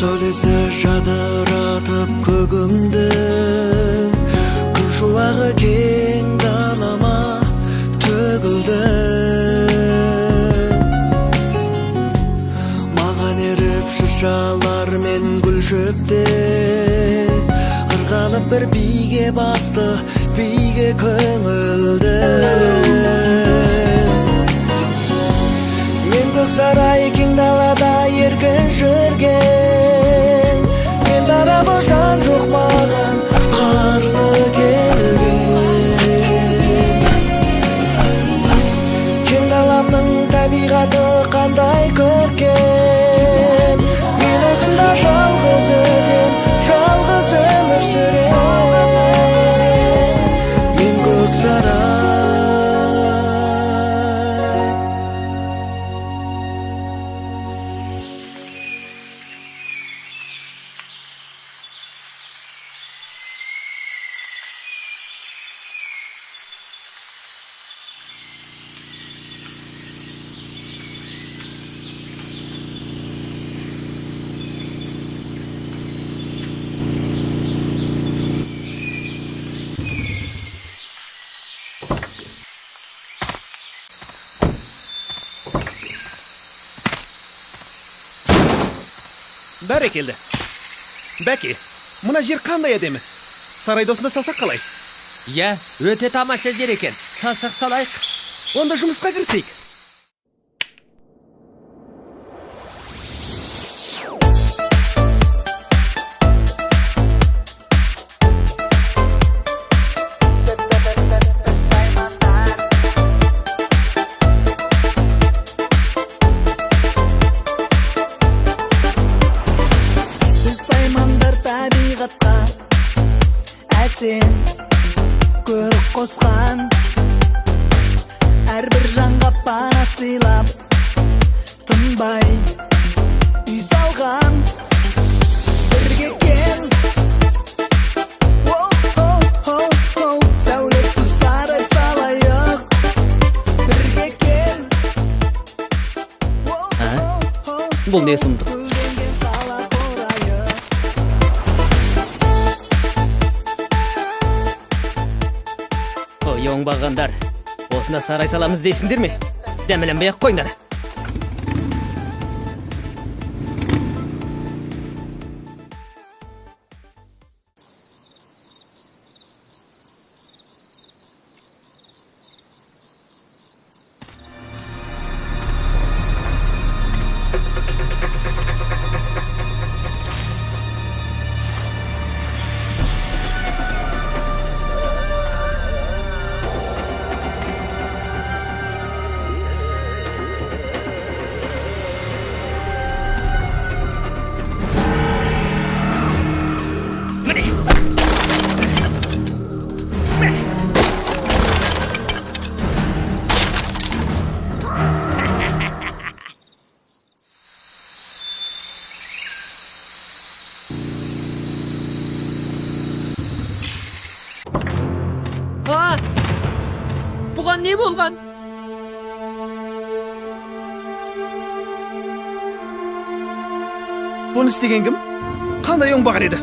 Sölesi şadıratıp kөгümді Күн шуағы кең далама төгілді Маған еріп шыршалар мен гүл шөпте Ырғалып бір биге басты, биге көңілді Мен көк сарай кең далада еркін жүрген Мен дарабы жан жоқ маған қарсы келген Кең даламның табиғаты қандай көркем Мен осында жалғыз өтем, жалғыз өмір сүрем Мен көк сарай Бәрекелді. Бәке, мына жер қандай әдемі? Сарайды осында салсақ қалай? Я, өте тамаша жер екен. Салсақ салайық. Онда жұмысқа кірісейік. Көрік қосқан әрбір жанға пана сыйлап тынбай үй салған бірге кел сәулетті сарай салайық бірге кел Бұл не сұмдық? Оңбағандар, осында сарай саламыз дейсіңдер ме? Дәмеленбей ақ қойыңдар. Бұған не болған? Бұны істеген кім? Қандай оңбаған еді?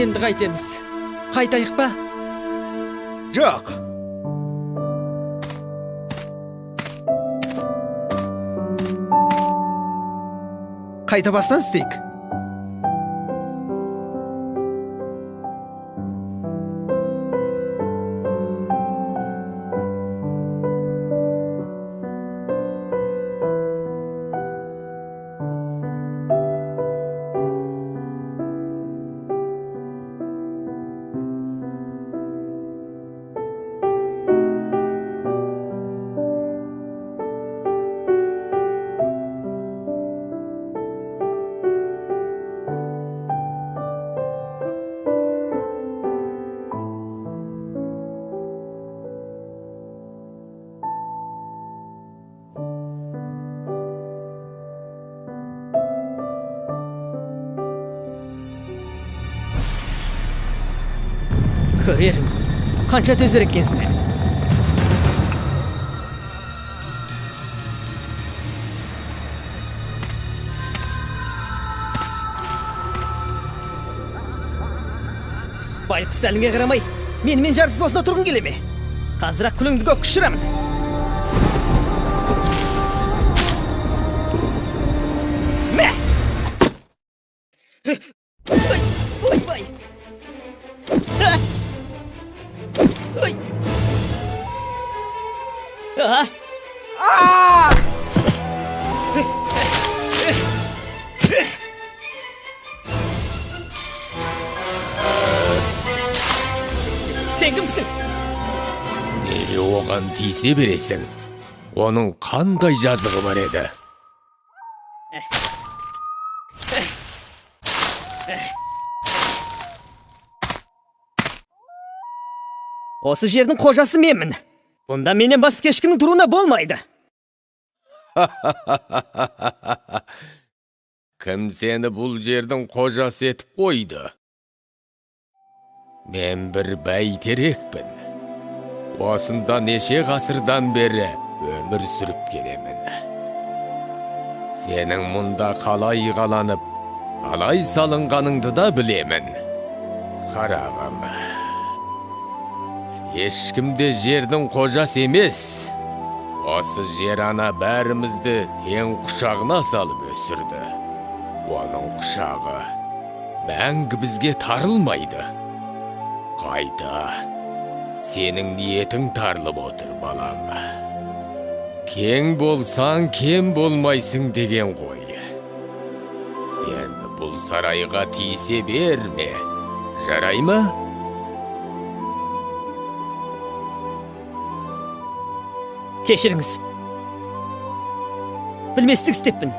Енді қайтеміз. Қайтайық па? Жоқ. Қайта бастан істейік. берің. Қанша төзер екенсіңдер. Байқұс әліңе қарамай, менімен жарыс босына тұрғын келе ме? Қазырақ күліңді көк күшірамын. Мә! Ой! Ой! Сен кімсің? Неге оған тисе бересің? Оның қандай жазығы бар еді? Осы жердің қожасы менмін. Бұнда менен басқа ешкімнің тұруына болмайды. Кім сені бұл жердің қожасы етіп қойды? Мен бір бәйтерекпін. Осында неше ғасырдан бері өмір сүріп келемін. Сенің мұнда қалай қаланып, қалай салынғаныңды да білемін. Қарағым, ешкімде жердің қожасы емес. Осы жер ана бәрімізді тең құшағына салып өсірді. Оның құшағы мәңгі бізге тарылмайды. Қайта, сенің ниетің тарылып отыр, балам. Кең болсаң, кем болмайсың деген ғой. Енді бұл сарайға тисе берме, жарай ма? Кешіріңіз. Білместік істеппін.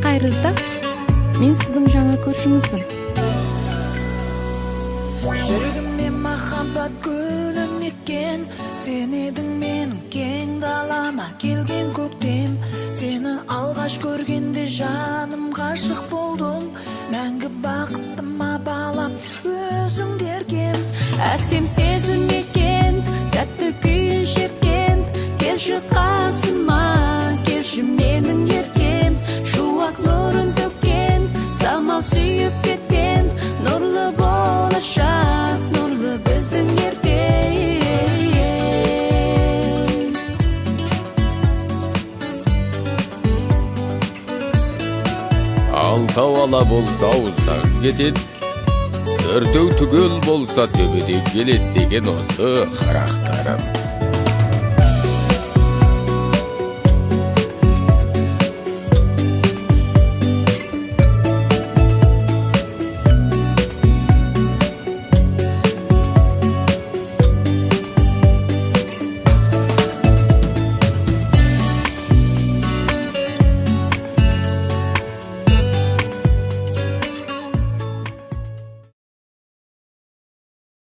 Қайырлы, мен сіздің жаңа көршіңізбін. Жүрегіме махаббат гүлін еккен, сен едің менің кең далама келген көктем. Сені алғаш көргенде жаным ғашық болдым, мәңгі бақыттыма балам өзіңді еркем. Әсем сезім екен, тәтті күйін шерткен, келші қасыма, келші менің еркем. Шуақ нұрын төккен, самал сүйіп кеткен, нұрлы болашақ, нұрлы біздің ертең. Алтау ала болса ауыздағы кетеді, төртеу түгел болса төбеде келеді деген осы қарақтарым.